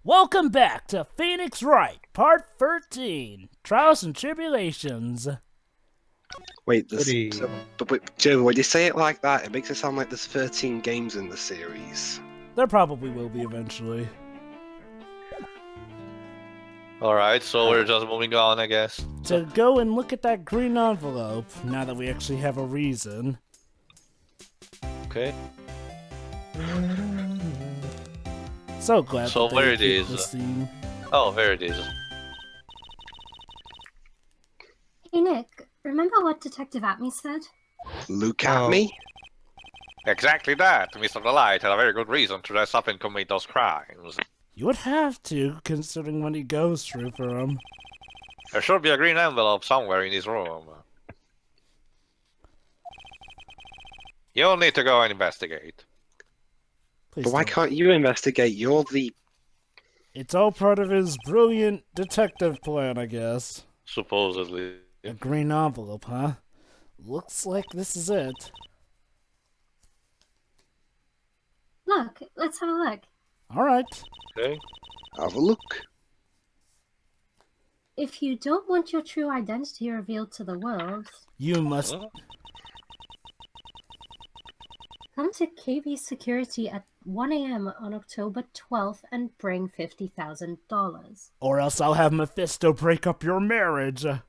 Welcome back to Phoenix Wright, Part 13, Trials and Tribulations. Wait, Joe, when you say it like that, it makes it sound like there's 13 games in the series. There probably will be eventually. Alright, so we're just moving on, I guess. To go and look at that green envelope, now that we actually have a reason. Okay. So glad So that they where it keep is. this scene. Oh, there it is. Hey Nick, remember what Detective Atme said? Look at me. Exactly that. Mr. Delight had a very good reason to dress up and commit those crimes. You would have to, considering what he goes through for him. There should be a green envelope somewhere in his room. You'll need to go and investigate. Please But why don't. can't you investigate? You're the... It's all part of his brilliant detective plan, I guess. Supposedly. A green envelope, huh? Looks like this is it. Look, let's have a look. Alright. Okay. Have a look. If you don't want your true identity revealed to the world, You must... Huh? come to KB Security at 1 a.m. on October 12th and bring $50,000. Or else I'll have Mephisto break up your marriage. Oh,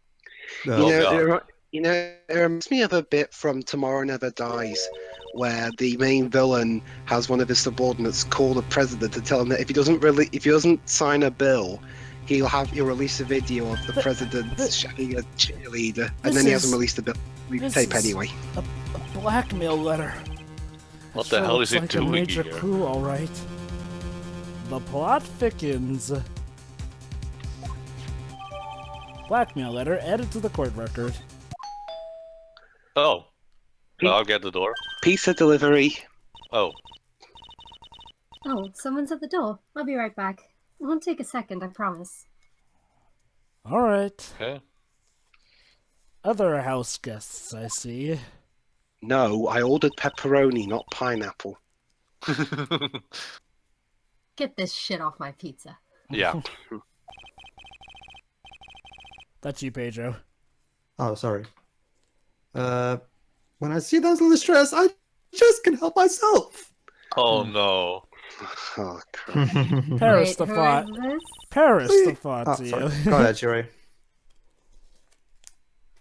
It reminds me of a bit from Tomorrow Never Dies, where the main villain has one of his subordinates call the president to tell him that if he doesn't sign a bill, he'll release a video of the president shagging a cheerleader, and then he hasn't released a bill tape anyway. A blackmail letter. What the hell is it like doing a major here? coup, all right. The plot thickens. Blackmail letter added to the court record. Oh. Well, I'll get the door. Pizza delivery. Oh. Oh, someone's at the door. I'll be right back. It won't take a second, I promise. All right. Okay. Other house guests, I see. No, I ordered pepperoni, not pineapple. Get this shit off my pizza. Yeah. That's you, Pedro. Oh, sorry. When I see those in distress, I just can't help myself. Oh no. Oh, crap. Paris Wait, the who thought. is this? Paris the thought Oh, to sorry. you. Go ahead, Shuri.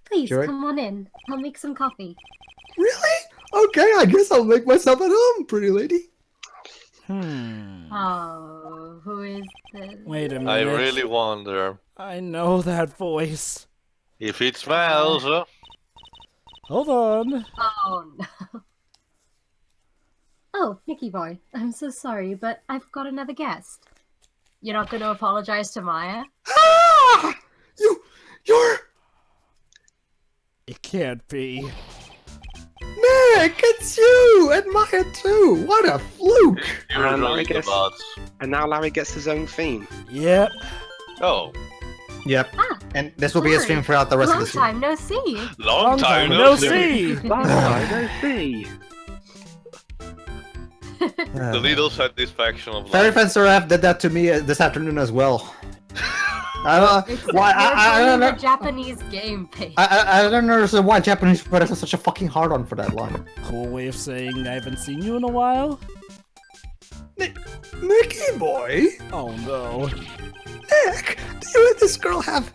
Please, Jerry? come on in. I'll make some coffee. Really? Okay, I guess I'll make myself at home, pretty lady. Oh, who is this? Wait a minute. I really wonder I know that voice. if it smells. Hold on. Oh, no. Oh, Nicky boy, I'm so sorry, but I've got another guest. You're not going to apologize to Maya? Ah! You're... It can't be. Nick, it's you! And Maya, too! What a fluke! You're And I really the guess- bots. And now Larry gets his own theme. Yep. Oh. Yep. Ah, And this will be a Larry, stream throughout the rest of long the stream. time no see. Long time no see. see. I see. The little satisfaction of Fairy life. Fencer F did that to me this afternoon as well. It's Why? I don't the know. Japanese game page. I don't understand why Japanese players have such a fucking hard on for that line. Cool way of saying I haven't seen you in a while. Nicky boy, Oh no. Nick, do you and this girl have,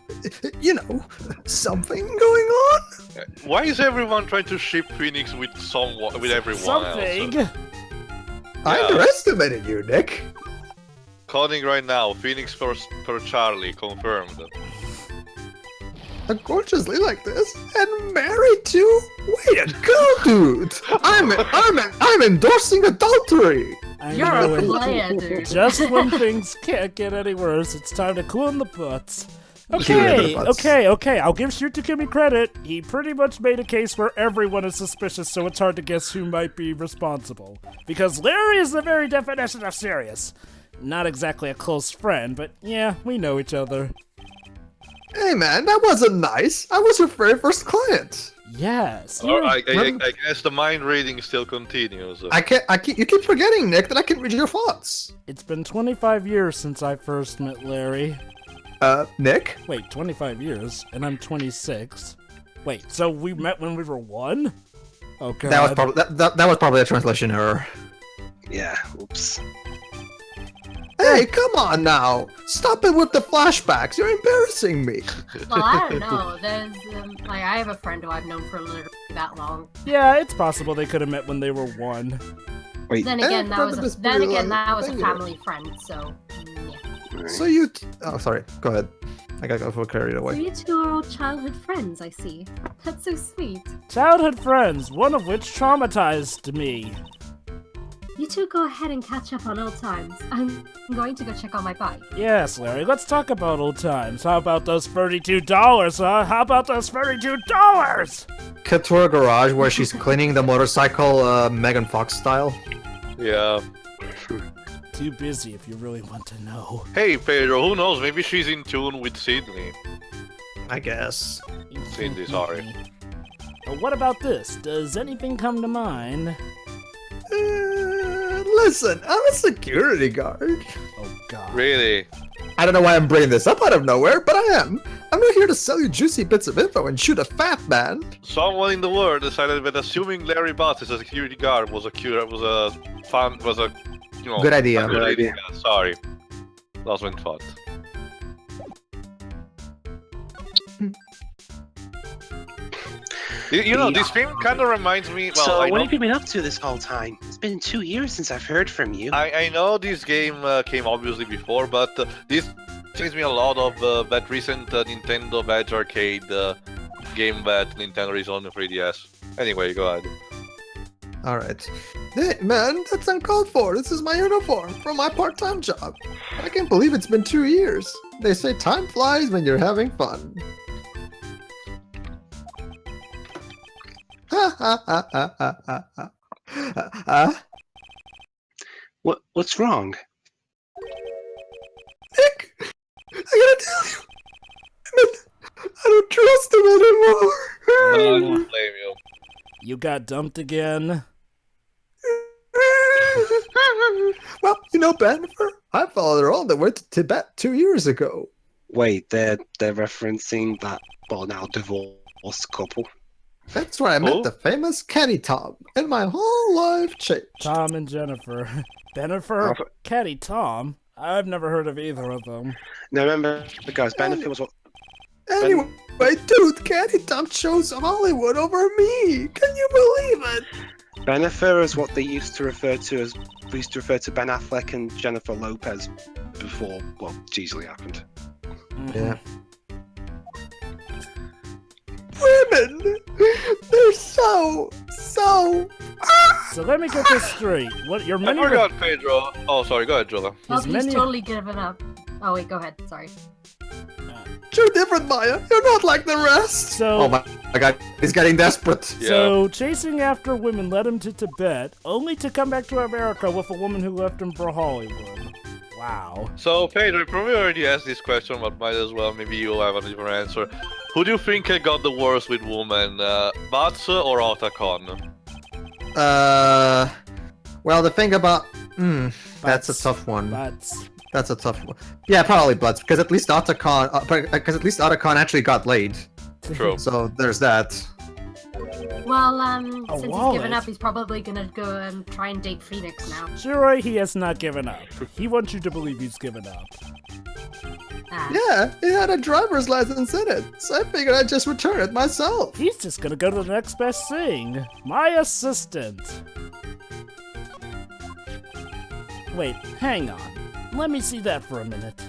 something going on? Why is everyone trying to ship Phoenix with someone, with everyone Something. else? I Yeah. underestimated you, Nick. Calling right now. Phoenix per Charlie confirmed. Gorgeously like this, and married to? Way to go, dude! I'm endorsing adultery. I You're know a it. player, dude. Just when things can't get any worse, it's time to cool in the butts. Cool in Okay, the butts. okay. I'll give Shutakumi credit. He pretty much made a case where everyone is suspicious, so it's hard to guess who might be responsible. Because Larry is the very definition of serious. Not exactly a close friend, but yeah, we know each other. Hey man, that wasn't nice. I was your very first client. Yes. I guess the mind reading still continues. You keep forgetting, Nick, that I can read your thoughts. It's been 25 years since I first met Larry. Nick? Wait, 25 years, and I'm 26. Wait, so we met when we were 1? Oh god. That was probably a translation error. Yeah, oops. Hey, come on now! Stop it with the flashbacks. You're embarrassing me. Well, I don't know. There's I have a friend who I've known for literally that long. Yeah, it's possible they could have met when they were 1. Wait. Then again, that was a family friend. So yeah. So you. Oh, sorry. Go ahead. I got carried away. So you two are all childhood friends, I see. That's so sweet. Childhood friends, one of which traumatized me. You two go ahead and catch up on old times. I'm going to go check on my bike. Yes, Larry, let's talk about old times. How about those $32, huh? How about those $32? Cut to her garage where she's cleaning the motorcycle, Megan Fox style. Yeah. Too busy if you really want to know. Hey, Pedro, who knows? Maybe she's in tune with Sydney. I guess. Cindy, sorry. What about this? Does anything come to mind? Listen, I'm a security guard. Oh god. Really? I don't know why I'm bringing this up out of nowhere, but I am. I'm not here to sell you juicy bits of info and shoot a fat man. Someone in the world decided that assuming Larry Butts as a security guard was a good idea. Good idea. Sorry. Lost my thought. You know, this film kind of reminds me. Well, so what have you been up to this whole time? It's been 2 years since I've heard from you. I know this game came obviously before, but this reminds me a lot of that recent Nintendo Badge Arcade game that Nintendo is on the 3DS. Anyway, go ahead. Alright. Hey, man, that's uncalled for. This is my uniform from my part-time job. I can't believe it's been 2 years. They say time flies when you're having fun. Ha ha ha ha ha ha. What's wrong? Nick, I gotta tell you, I don't trust him anymore. I don't blame you. You got dumped again? Well, you know, Bennifer, I followed her on the way to Tibet 2 years ago. Wait, they're referencing that, well, now divorced couple. That's where I met the famous Caddy Tom, and my whole life changed. Tom and Jennifer. Bennifer? Caddy Tom? I've never heard of either of them. Now remember, guys, Benefit was what... Anyway, dude, Caddy Tom chose Hollywood over me. Can you believe it? Bennifer is what they used to refer to as... We used to refer to Ben Affleck and Jennifer Lopez before, well, it easily happened. Yeah. Women! They're so... So let me get this straight. What your many... I forgot, Pedro. Oh, sorry, go ahead, Jovah. Oh, he's totally given up. Oh, wait, go ahead, sorry. You're different, Maya. You're not like the rest. So... Oh my god, he's getting desperate. Yeah. So, chasing after women led him to Tibet, only to come back to America with a woman who left him for Hollywood. Wow. So, Pedro, I probably already asked this question, but might as well. Maybe you'll have a different answer. Who do you think got the worst with women, Butts or Otacon? Well, the thing about... that's a tough one. That's a tough one. Yeah, probably Butts, because at least Otacon actually got laid. True. So, there's that. Well, since he's given up, he's probably gonna go and try and date Phoenix now. Sure, he has not given up. He wants you to believe he's given up. Yeah, he had a driver's license in it, so I figured I'd just return it myself. He's just gonna go to the next best thing. My assistant. Wait, hang on. Let me see that for a minute.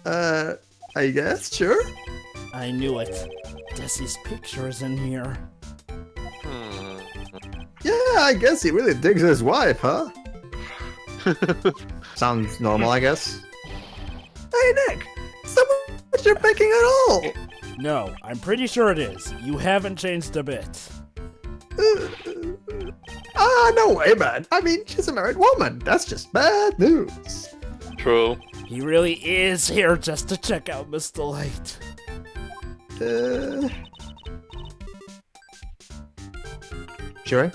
I guess, sure. I knew it. Desi's picture is in here. Yeah, I guess he really digs his wife, huh? Sounds normal, I guess. Hey, Nick! Is that what you're thinking at all? No, I'm pretty sure it is. You haven't changed a bit. No way, man. I mean, she's a married woman. That's just bad news. True. He really is here just to check out Miss Delight. Sure.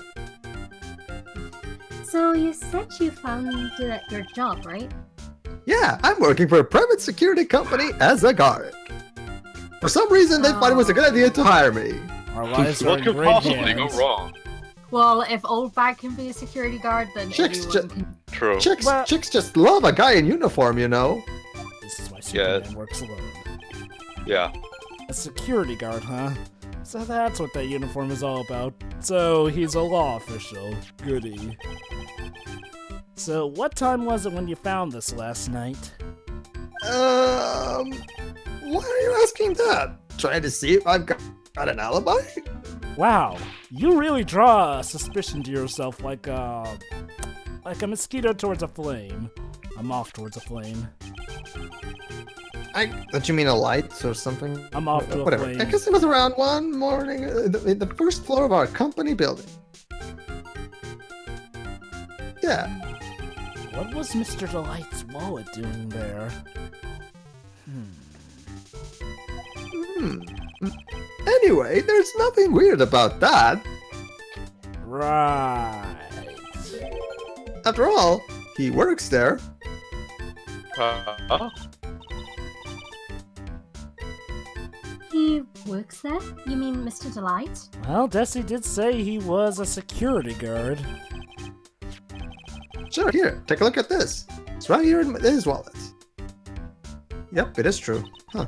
So you said you found your job, right? Yeah, I'm working for a private security company as a guard. For some reason, they thought it was a good idea to hire me. Our lives are What in could great possibly go hands. wrong? Well, if Old Bag can be a security guard, then Chicks anyone can. True. Chicks just love a guy in uniform, you know? This is why Superman Yeah. works alone. Yeah. A security guard, huh? So that's what that uniform is all about. So he's a law official. Goody. So what time was it when you found this last night? Why are you asking that? Trying to see if I've got an alibi? Wow, you really draw a suspicion to yourself like a mosquito towards a flame. A moth towards a flame. Don't you mean a light or something? I'm off to a Whatever. flame. I guess it was around one morning in the first floor of our company building. Yeah. What was Mr. Delight's wallet doing there? Anyway, there's nothing weird about that. Right. After all, he works there. He works there? You mean Mr. Delight? Well, Desi did say he was a security guard. Sure, here, take a look at this. It's right here in his wallet. Yep, it is true. Huh.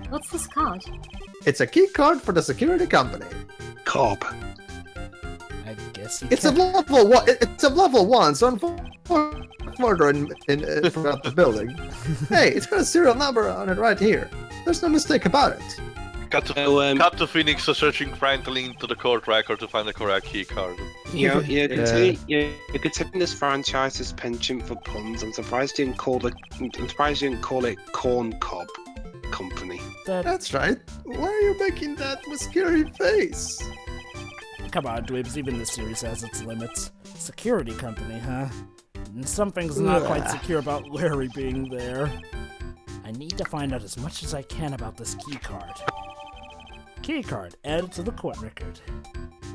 What's this card? It's a key card for the security company. Cobb. I guess he It's a can't- level one. It's a level one, so further in throughout the building. Hey, it's got a serial number on it right here. There's no mistake about it. Cut to Phoenix searching frantically into the court record to find the correct key card. You Yeah. could take this franchise as penchant for puns. I'm surprised you didn't call it Corn Cob Company. That's right. Why are you making that scary face? Come on, Dweebs, even this series has its limits. Security company, huh? Something's not quite Ugh. secure about Larry being there. I need to find out as much as I can about this key card. Key card, added to the court record.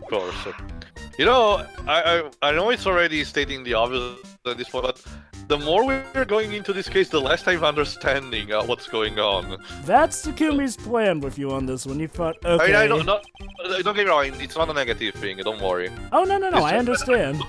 Of course. You know, I know it's already stating the obvious at this point, but the more we're going into this case, the less I'm understanding what's going on. That's Takumi's plan with you on this one. You thought, I mean, okay. don't get me wrong, it's not a negative thing, don't worry. Oh, no, It's I just- understand.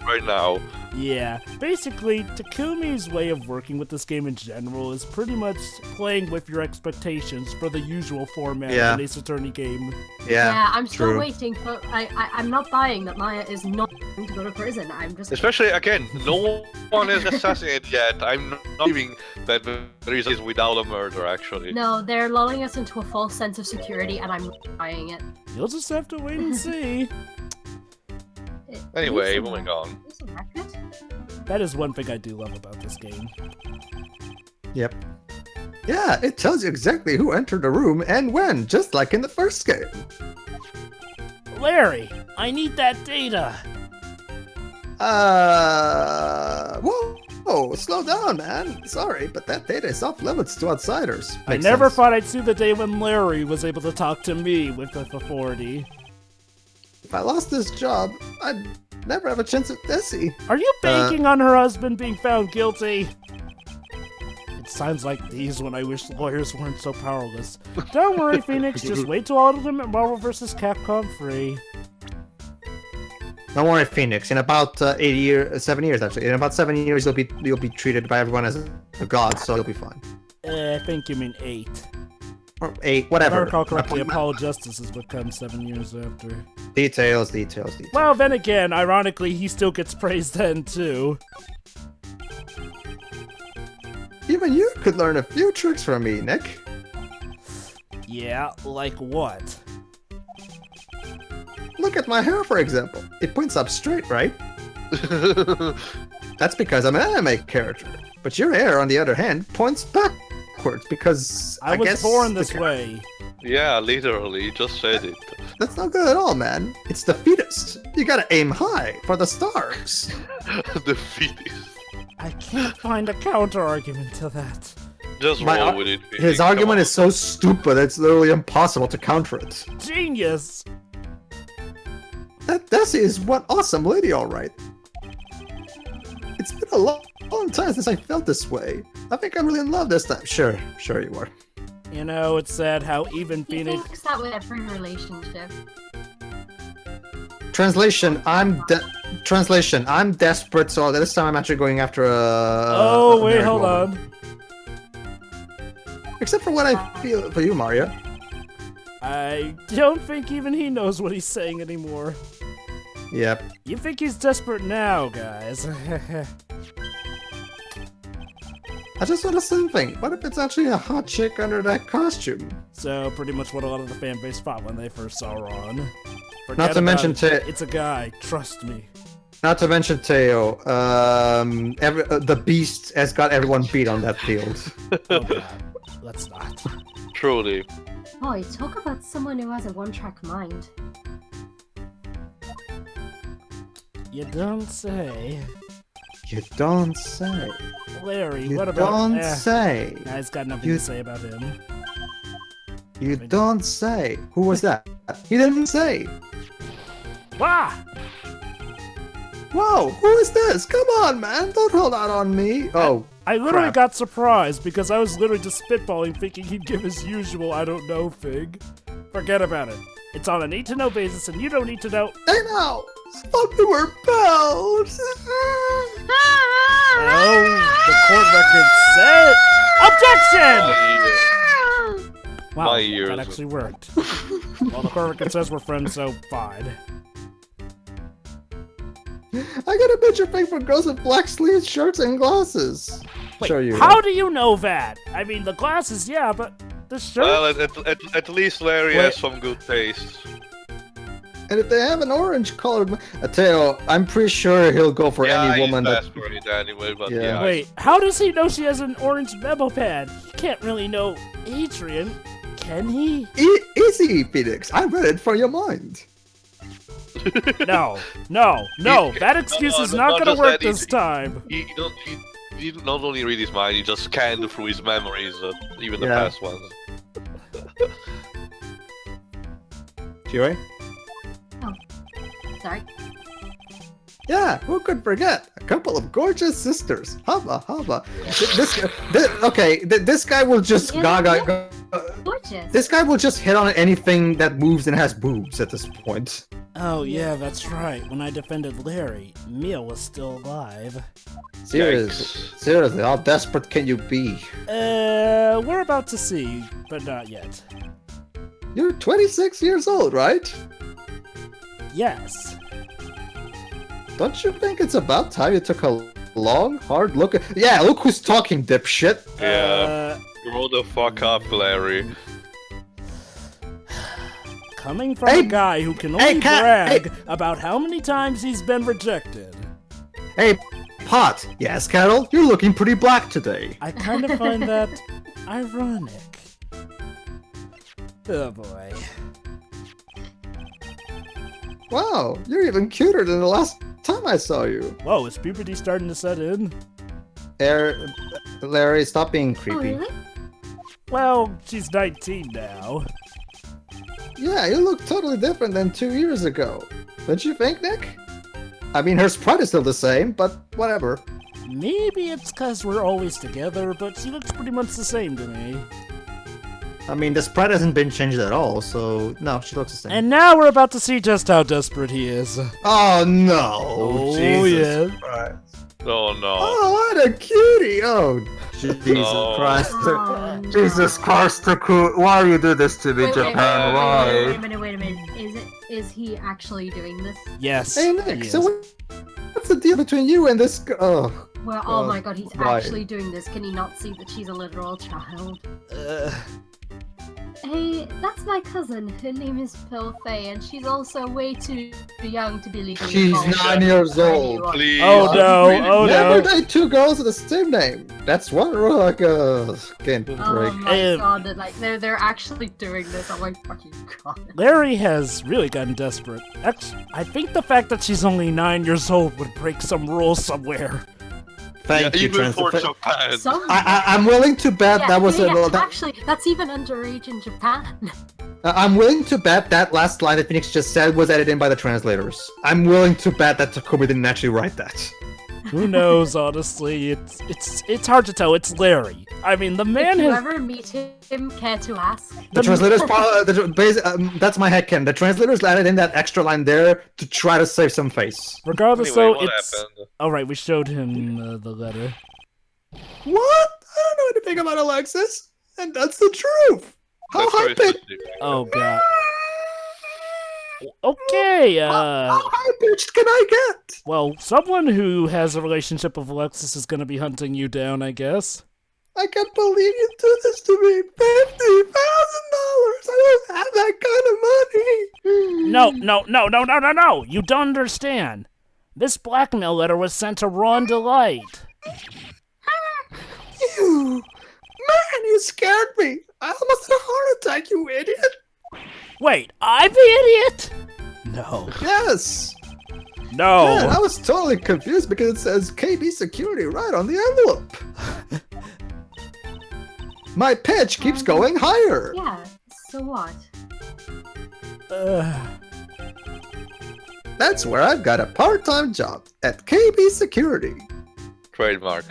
Right now. Yeah, basically, Takumi's way of working with this game in general is pretty much playing with your expectations for the usual format Yeah. of an Ace Attorney game. Yeah, I'm still true. waiting for. I'm not buying that Maya is not going to go to prison. I'm just. Especially, again, no one is assassinated yet. I'm not believing that there is without a murder, actually. No, they're lulling us into a false sense of security, and I'm not buying it. You'll just have to wait and see. Anyway, Is a- moving on. is a record? That is one thing I do love about this game. Yep. Yeah, it tells you exactly who entered the room and when, just like in the first game. Larry, I need that data. Whoa, slow down, man. Sorry, but that data is off limits to outsiders. I Makes never sense. thought I'd see the day when Larry was able to talk to me with authority. If I lost this job, I'd never have a chance at Desi. Are you banking on her husband being found guilty? It sounds like these when I wish lawyers weren't so powerless. Don't worry, Phoenix. Just wait till Ultimate Marvel vs. Capcom 3. Don't worry, Phoenix. In about 7 years actually. In about 7 years, you'll be treated by everyone as a god, so you'll be fine. I think you mean 8. Or 8, If whatever. I recall correctly, Apollo Justice is what comes 7 years after. Details. Well, then again, ironically, he still gets praised then, too. Even you could learn a few tricks from me, Nick. Yeah, like what? Look at my hair, for example. It points up straight, right? That's because I'm an anime character. But your hair, on the other hand, points backwards because I was guess born the this char- way. Yeah, literally, you just said it. That's not good at all, man. It's the fetus. You gotta aim high for the stars. The fetus. I can't find a counter argument to that. Just roll with it. Phoenix. His argument is so stupid, it's literally impossible to counter it. Genius! That Desi is one awesome lady, alright. It's been a long time since I felt this way. I think I'm really in love this time. Sure you are. You know, it's sad how even He Phoenix... thinks that with every relationship. Translation, I'm desperate, so this time I'm actually going after Oh, a wait, married hold woman. on. Except for what I feel for you, Mario. I don't think even he knows what he's saying anymore. Yep. You think he's desperate now, guys. I just want to say something. What if it's actually a hot chick under that costume? So, pretty much what a lot of the fan base thought when they first saw Ron. Not Forget to mention about it. It's a guy, trust me. Not to mention Teo. The Beast has got everyone beat on that field. Oh god, let's not. Truly. Boy, talk about someone who has a one-track mind. You don't say. You don't say. Larry, You what about... don't say. Nah, he's got nothing You- to say about him. You don't say. Who was that? He didn't say. Wah! Whoa, who is this? Come on, man. Don't hold out on me. Oh, I literally crap. got surprised because I was literally just spitballing thinking he'd give his usual I don't know thing. Forget about it. It's on a need-to-know basis and you don't need to know... I know. Thought we were pals. Oh, the court record said... Objection! Wow, My ears. that actually worked. Well, the court record says we're friends, so fine. I got a picture thing for girls with black sleeves, shirts, and glasses. Wait, Show you. how do you know that? I mean, the glasses, yeah, but the shirt... Well, at least Larry has some good taste. And if they have an orange colored, Teo, I'm pretty sure he'll go for Yeah, any woman he's that. desperate anyway, but Yeah. yeah. Wait, how does he know she has an orange memo pad? He can't really know Adrian, can he? Easy, Phoenix. I read it from your mind. No, that excuse No, is no, not not gonna just work that, this time. He not only read his mind, he just scanned through his memories, even the Yeah. past ones. Joey? Sorry. Yeah, who could forget? A couple of gorgeous sisters. Hubba. This guy will just Yeah, Gorgeous. This guy will just hit on anything that moves and has boobs at this point. Oh yeah, that's right. When I defended Larry, Mia was still alive. Seriously, how desperate can you be? We're about to see, but not yet. You're 26 years old, right? Yes. Don't you think it's about time you took a long, hard look at... Yeah, look who's talking, dipshit! Yeah. Grow the fuck up, Larry. Coming from a guy who can only brag about how many times he's been rejected. Hey, Pot! Yes, Carol? You're looking pretty black today. I kind of find that ironic. Oh boy. Wow, you're even cuter than the last time I saw you. Whoa, is puberty starting to set in? Larry, stop being Oh, creepy. really? Well, she's 19 now. Yeah, you look totally different than 2 years ago. Don't you think, Nick? I mean, her sprite is still the same, but whatever. Maybe it's because we're always together, but she looks pretty much the same to me. I mean, the sprite hasn't been changed at all, so no, she looks the same. And now we're about to see just how desperate he is. Oh no! Oh, Jesus yeah. Christ. Oh no. Oh, what a cutie! Oh, Jesus No. Christ! Oh, no. Jesus Christ, why you do this to me, Japan? Wait Why? a minute. Is he actually doing this? Yes. Hey he Nick, is. so what's the deal between you and this? Oh, Well, oh my god, he's why? actually doing this. Can he not see that she's a literal child? Hey, that's my cousin. Her name is Pearl Faye, and she's also way too young to be legally she's involved 9 years with old. anyone. Please. Oh no, oh Never no. date 2 girls with the same name. That's one rule. Like can't break. Oh my Um, god, like they're actually doing this. Oh my fucking god. Larry has really gotten desperate. I think the fact that she's only 9 years old would break some rules somewhere. Thank you, even for translator. Japan. I'm willing to bet that was actually, that's even underage in Japan. I'm willing to bet that last line that Phoenix just said was edited in by the translators. I'm willing to bet that Takumi didn't actually write that. Who knows, honestly? It's hard to tell. It's Larry. I mean, the man If you has... ever meet him, care to ask? The translators, that's my headcanon. The translators added in that extra line there to try to save some face. Regardless, Anyway, though, what it's... happened? Alright, we showed him the letter. What? I don't know anything about Alexis, and that's the truth. How That's high very pitched? specific. Oh, God. Okay, How high pitched can I get? well, someone who has a relationship with Alexis is gonna be hunting you down, I guess. I can't believe you did this to me. $50,000. I don't have that kind of money. No, you don't understand. This blackmail letter was sent to Ron Delight. Man, you scared me. I almost had a heart attack, you idiot. Wait, I'm the idiot? No. Yes. No. Man, I was totally confused because it says KB Security right on the envelope. My pitch keeps going higher. Yeah, so what? That's where I've got a part-time job at KB Security. Trademark.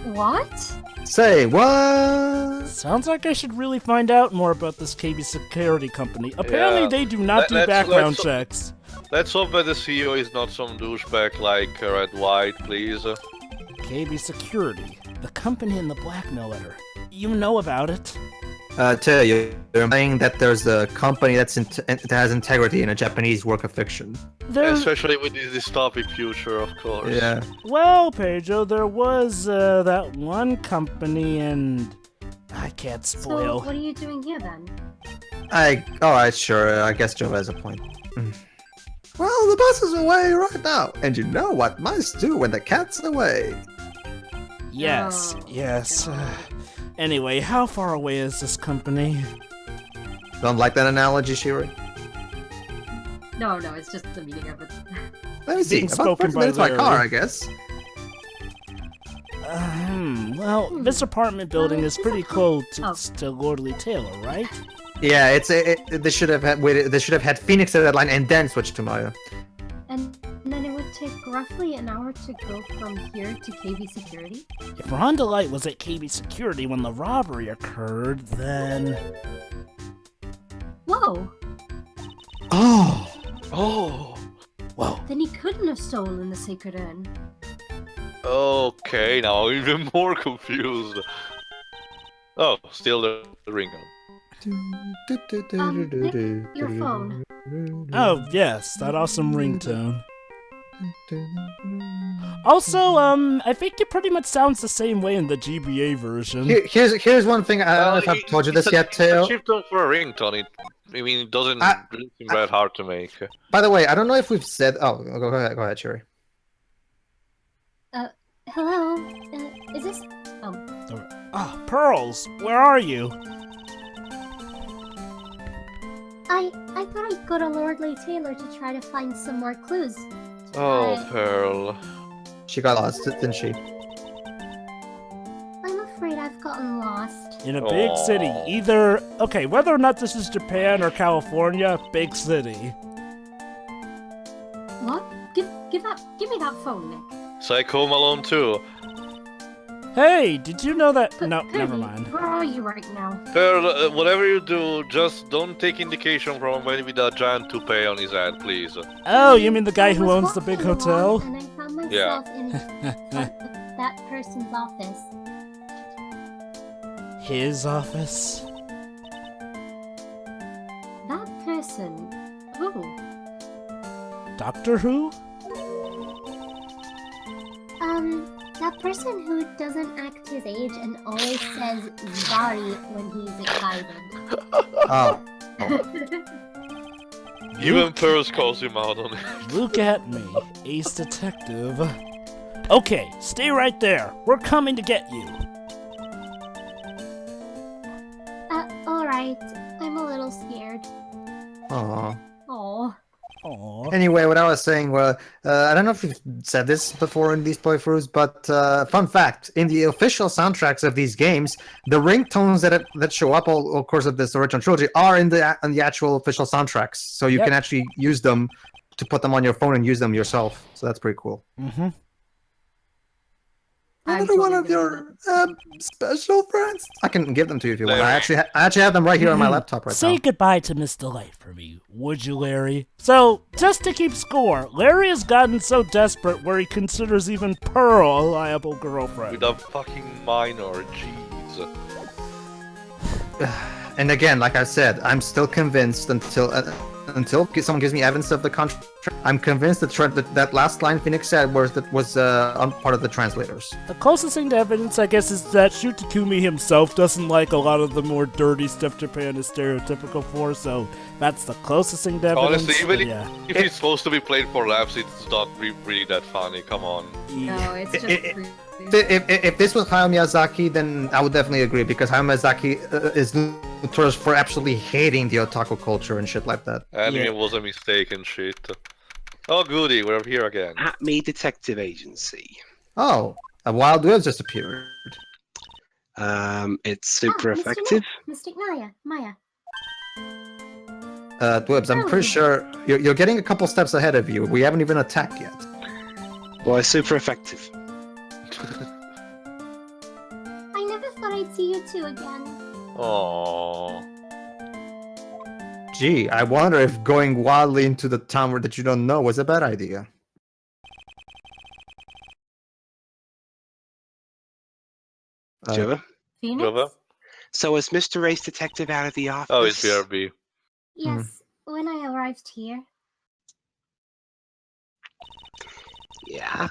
What? Say what? Sounds like I should really find out more about this KB security company. Apparently Yeah. they do not do Let's- background let's- checks. Let's hope that the CEO is not some douchebag like Red White, please. KB Security, the company in the blackmail letter. You know about it? Tell you, they're saying that there's a company that has integrity in a Japanese work of fiction. Especially with this dystopic future, of course. Yeah. Well, Pedro, there was that one company and... I can't So, spoil. what are you doing here then? Alright, sure, I guess Joe has a point. Well, the bus is away right now, and you know what mice do when the cat's away. Yes, Oh, yes. God. Anyway, how far away is this company? Don't like that analogy, Shiri? No, it's just the meaning of it. Let me see, Being about spoken 30 by minutes by Larry. car, I guess. Well, this apartment building is This pretty apart- close to Lordly Taylor, right? Yeah, they should have had Phoenix at that line and then switched to Maya. And then it would take roughly an hour to go from here to KV Security? If Ron Delight was at KB Security when the robbery occurred, then... Whoa! Oh. Whoa. Then he couldn't have stolen the Sacred Urn. Okay, now I'm even more confused. Oh, still the ring. Your phone. Oh, yes, that awesome ringtone. Also, I think it pretty much sounds the same way in the GBA version. Here's one thing, I don't know if I've told you this yet, Teo. Shift tone for a ringtone. It doesn't really seem that hard to make. By the way, I don't know if we've said... Oh, go ahead, Sherry. Hello? Is this... Ah, Pearls, where are you? I thought I'd go to Lordly Taylor to try to find some more clues. Oh, Pearl. She got lost, didn't she? I'm afraid I've gotten lost. In a big Aw. city, either... Okay, whether or not this is Japan or California, big city. What? Give me that phone, Nick. Psycho Malone 2. Hey, did you know that... No, Kirby, never mind. Where are you right now? Pearl, whatever you do, just don't take indication from a man with a giant toupee on his head, please. Oh, you mean the guy I who was owns the big walking hotel? along And I found myself Yeah. in that person's office. His office? That person. Who? Doctor Who? That person who doesn't act his age and always says "sorry" when he's excited. Oh. Even Pearl calls him out on it. Look at me, ace detective. Okay, stay right there. We're coming to get you. Alright. I'm a little scared. Aw. Oh. Aw. Anyway, what I was saying, I don't know if you've said this before in these playthroughs, but fun fact: in the official soundtracks of these games, the ringtones that show up all of course of this original trilogy are in the actual official soundtracks, so you can actually use them to put them on your phone and use them yourself. So that's pretty cool. Mm-hmm. Another one of your special friends. I can give them to you if you want. I actually have them right here on my laptop right now. Say goodbye to Miss Delight for me, would you, Larry? So, just to keep score, Larry has gotten so desperate where he considers even Pearl a liable girlfriend. With a fucking minor, jeez. And again, like I said, I'm still convinced until someone gives me evidence of the contract. I'm convinced that last line Phoenix said was part of the translators. The closest thing to evidence, I guess, is that Shutakumi himself doesn't like a lot of the more dirty stuff Japan is stereotypical for, so that's the closest thing to evidence. Honestly, even if it's supposed to be played for laughs, it's not really that funny, come on. No, it's just If this was Hayao Miyazaki, then I would definitely agree, because Hayao Miyazaki is notorious for absolutely hating the otaku culture and shit like that. Anime was a mistake and shit. Oh goody, we're here again. Acme Detective Agency. Oh, a Wild Whales just appeared. It's super effective. Mystic Maya. Dwibs, I'm pretty sure you're getting a couple steps ahead of you. We haven't even attacked yet. Well, it's super effective. I never thought I'd see you two again. Aww. Gee, I wonder if going wildly into the town that you don't know was a bad idea. Jovah? Phoenix? Jovah? So is Mr. Race Detective out of the office? Oh, it's BRB. Yes, when I arrived here. Yeah.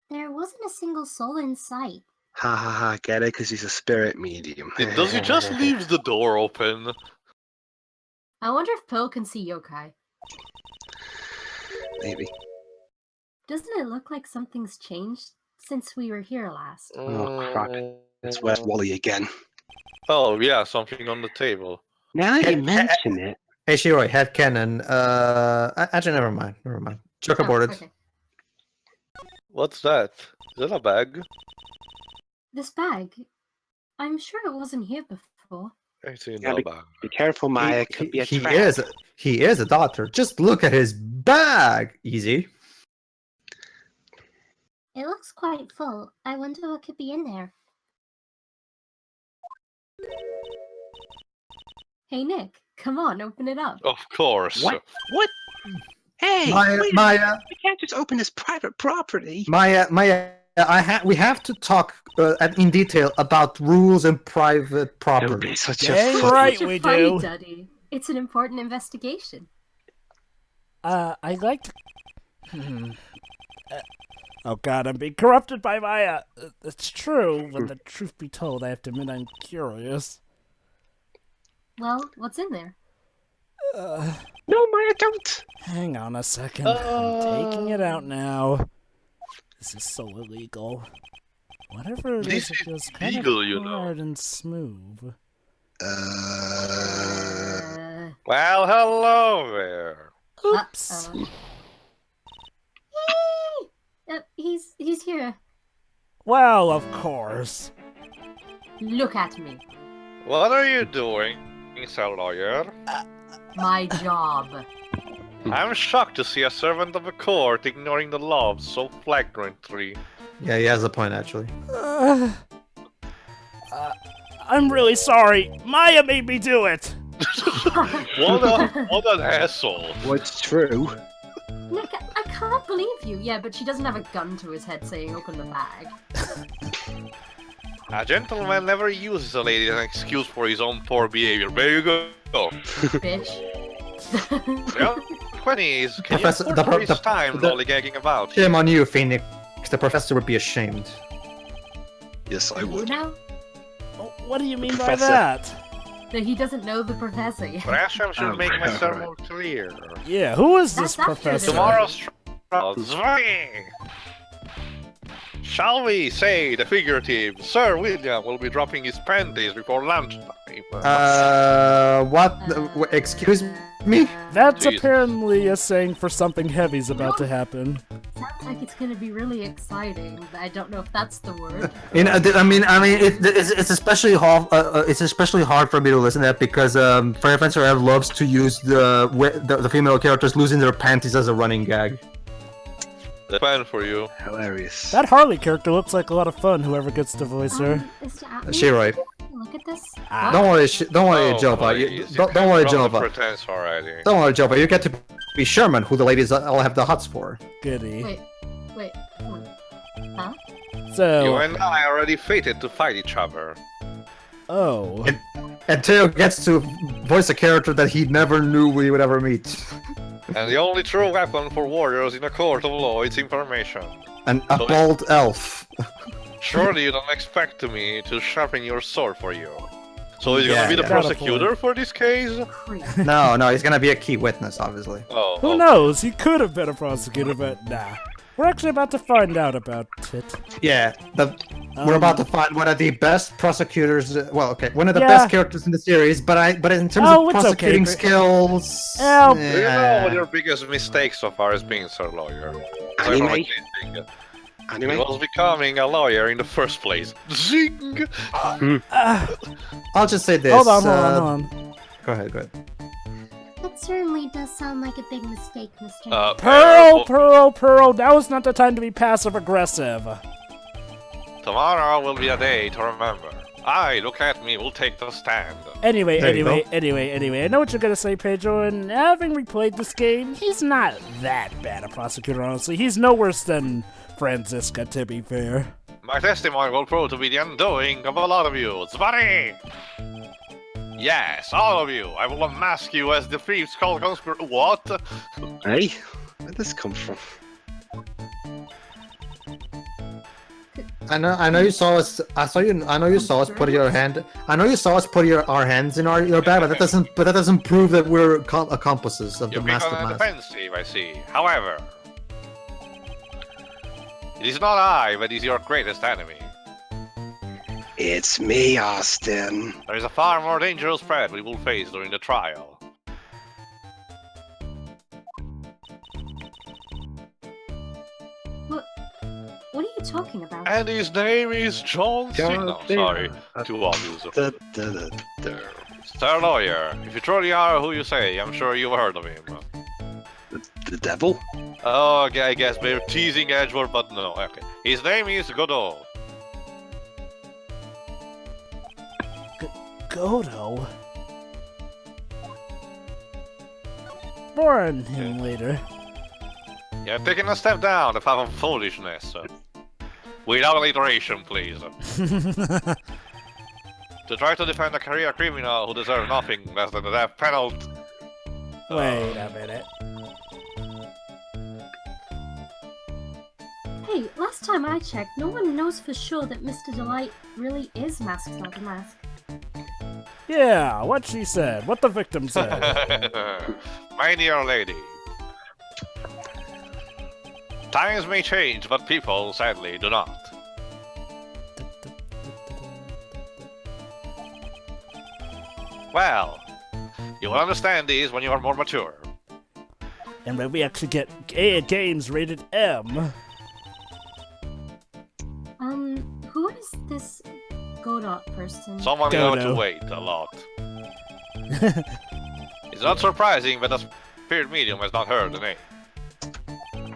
There wasn't a single soul in sight. Ha ha ha, get it? Because he's a spirit medium. Does he just leave the door open? I wonder if Pearl can see yokai. Maybe. Doesn't it look like something's changed since we were here last? Oh, crap. It's Where's Wally again. Oh, yeah, something on the table. Now that you mention it. Hey, Shiroi, headcanon. Actually, never mind. Chuck aborted. Okay. What's that? Is that a bag? This bag? I'm sure it wasn't here before. It's in Yeah, the bag. Be careful, Maya. It could be a trap. He is a doctor. Just look at his bag. Easy. It looks quite full. I wonder what could be in there. Hey, Nick, come on, open it up. Of course. What? Hey, Maya, we can't just open this private property. Maya, we have to talk in detail about rules and private Don't property. be such Dang a fuck. right Such a we funny do. Duddy. It's an important investigation. I'd like to... Oh god, I'm being corrupted by Maya. It's true, but the truth be told, I have to admit I'm curious. Well, what's in there? No, Maya, don't. Hang on a second. I'm taking it out now. This is so illegal. Whatever it This is, it is feels kind legal, of you know. hard and smooth. Well, hello there. Oops. He's here. Well, of course. Look at me. What are you doing, Mr. Lawyer? My job. I'm shocked to see a servant of the court ignoring the law so flagrantly. Yeah, he has a point, actually. I'm really sorry. Maya made me do it. What an asshole. What's true? Nick, I can't believe you. Yeah, but she doesn't have a gun to his head saying open the bag. A gentleman never uses a lady as an excuse for his own poor behavior. There you go. Bitch. Well, 20s, can you Professor- afford the to pro- waste the- time the- lollygagging about? Shame on you, Phoenix. The professor would be ashamed. Yes, I You would. know Oh, what do you mean by Professor. that? that he doesn't know the professor yet. Perhaps I should Oh, make right. myself more clear. Yeah, who is That's this after professor? the- Tomorrow's swing! Shall we say the figurative? Sir William will be dropping his panties before lunchtime. What? Excuse me? That's Jeez. apparently a saying for something heavy's about to happen. Sounds like it's gonna be really exciting. But I don't know if that's the word. You know, it's especially hard. It's especially hard for me to listen to that because Fire Fencer Ev loves to use the female characters losing their panties as a running gag. The plan for you. Hilarious. That Harley character looks like a lot of fun, whoever gets to voice her. Mr. Atlee, She right. look at this. Ah. Don't worry, Jovah. Please. Don't worry, Drop the Jovah. pretense already. Don't worry, Jovah. You get to be Sherman, who the ladies all have the hots for. Goody. Wait. Huh? You So, and I are already fated to fight each other. oh. And Teo gets to voice a character that he never knew we would ever meet. And the only true weapon for warriors in a court of law is information. A bald elf. Surely you don't expect me to sharpen your sword for you. So he's Yeah, gonna be the yeah. prosecutor for this case? Creep. No, he's gonna be a key witness, obviously. Oh, Who knows? He could have been a prosecutor, but nah. We're actually about to find out about it. Yeah, we're about to find one of the best prosecutors. One of the Yeah. best characters in the series. But in terms Oh, of it's okay, prosecuting but- skills, Oh, Do you know what your biggest mistake so far has been, sir lawyer? Sorry for my Anime? teasing. It Anyway, was becoming a lawyer in the first place. Zing! I'll just say this. hold on. Go ahead. That certainly does sound like a big mistake, Mr. Pearl, now is not the time to be passive-aggressive. Tomorrow will be a day to remember. Aye, look at me, we'll take the stand. Anyway, There you I know what you're gonna say, Pedro, and having replayed this game, he's not that bad a prosecutor, honestly. He's no worse than Franziska, to be fair. My testimony will prove to be the undoing of a lot of you. Zbari! Yes, all of you. I will unmask you as the thieves called conspirator. What? hey, where'd this come from? I know you saw us. I know you saw us put your hand. I know you saw us put our hands in your bag, but that doesn't prove that we're accomplices of You're the big master on the mask. defensive, I see. However, it is not I that is your greatest enemy. It's me, Austin. There is a far more dangerous threat we will face during the trial. What are you talking about? And his name is John Cena. John Sorry, Cena. too obvious. Da, da, da, da. Sir Lawyer, if you truly are who you say, I'm sure you've heard of him. The devil? Oh, okay, I guess they're teasing Edgeworth, but no, okay. His name is Godot. Godo? More on him later. You're taking a step down the path of foolishness. Without alliteration, please. To try to defend a career criminal who deserves nothing less than the death penalty. Wait a minute. Hey, last time I checked, no one knows for sure that Mr. Delight really is Masked Like a Mask. Yeah, what she said, what the victim said. My dear lady. Times may change, but people, sadly, do not. Well, you will understand these when you are more mature. And when we actually get games rated M. Who is this Godot person? Someone you have to Dodo. wait a lot. It's not surprising that a spirit medium has not heard the name.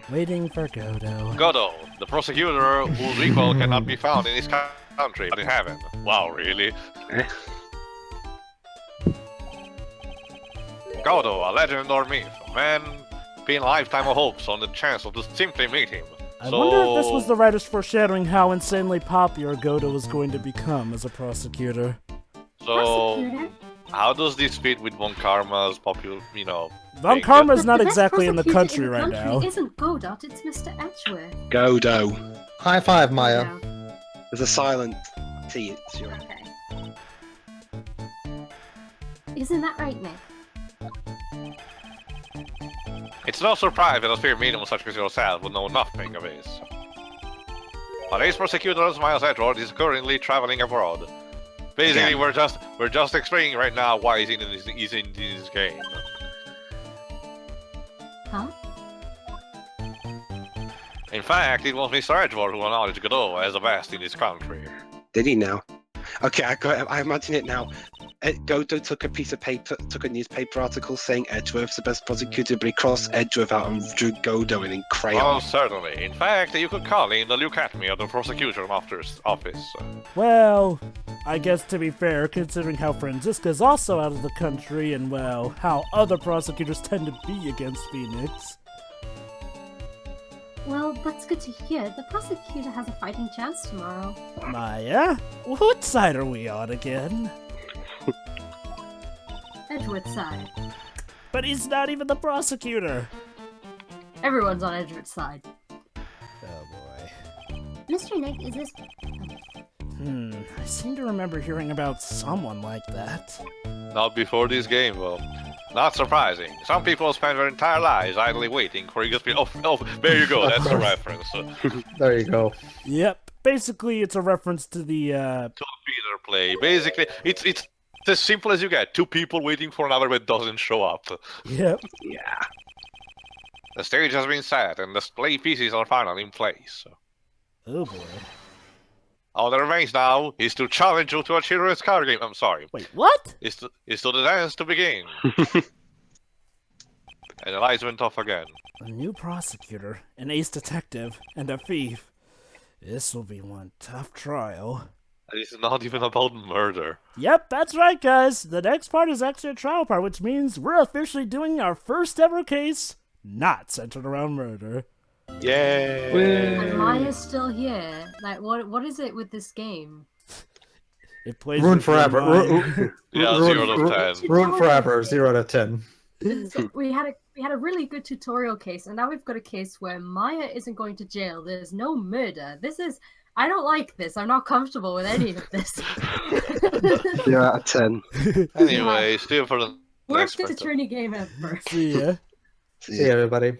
Waiting for Godo. Godot, the prosecutor whose equal cannot be found in this country, but in heaven. Wow, really? Godot, a legend or myth, a man pin a lifetime of hopes on the chance of just simply meet him. I wonder if this was the writers foreshadowing how insanely popular Godo was going to become as a prosecutor. So, Prosecutor? how does this fit with Von Karma's popular, Von thing? Karma's But not the best exactly in the prosecutor country right now. Isn't Godot, it's Mr. Edgeworth. Godo. High five, Maya. No. There's a silent T. It's your... Okay. Isn't that right, Nick? It's no surprise that a spirit medium such as yourself would know nothing of this. Our ace prosecutor, Miles Edward, is currently traveling abroad. Basically, Yeah. we're just explaining right now why he's in this game. Huh? In fact, it was Mr. Edward who acknowledged Godot as the best in this country. Did he now? Okay, I imagine it now. Godo took a piece of paper, took a newspaper article saying Edgeworth's the best prosecutor, but he crossed Edgeworth out and drew Godo in crayon. Oh, certainly. In fact, you could call him the Luke Acme of the prosecutor's office. Well, I guess to be fair, considering how Franziska's also out of the country and, well, how other prosecutors tend to be against Phoenix. Well, that's good to hear. The prosecutor has a fighting chance tomorrow. Maya? What side are we on again? Edgeworth's side. But he's not even the prosecutor. Everyone's on Edgeworth's side. Oh boy. Mr. Nick, is this... I seem to remember hearing about someone like that. Not before this game, though. Not surprising. Some people spend their entire lives idly waiting for you to be. Oh, there you go. That's the reference. There you go. Yep. Basically, it's a reference to the, To a Peter play. Basically, it's as simple as you get. Two people waiting for another but doesn't show up. Yep. Yeah. The stage has been set and the play pieces are finally in place. Oh boy. All that remains now is to challenge you to a children's card game. I'm sorry. Wait, what? Is to the dance to begin. And the lights went off again. A new prosecutor, an ace detective, and a thief. This will be one tough trial. And it's not even about murder. Yep, that's right, guys. The next part is actually a trial part, which means we're officially doing our first ever case not centered around murder. Yay! And Maya's still here. Like, what is it with this game? It plays Ruined with your forever. mind. Yeah, 0 to 10. Ruined forever. 0 to 10. So we had a really good tutorial case, and now we've got a case where Maya isn't going to jail. There's no murder. I don't like this. I'm not comfortable with any of this. 0 out of 10. Anyway, still for the Worst next attorney game ever. See ya. See you, everybody.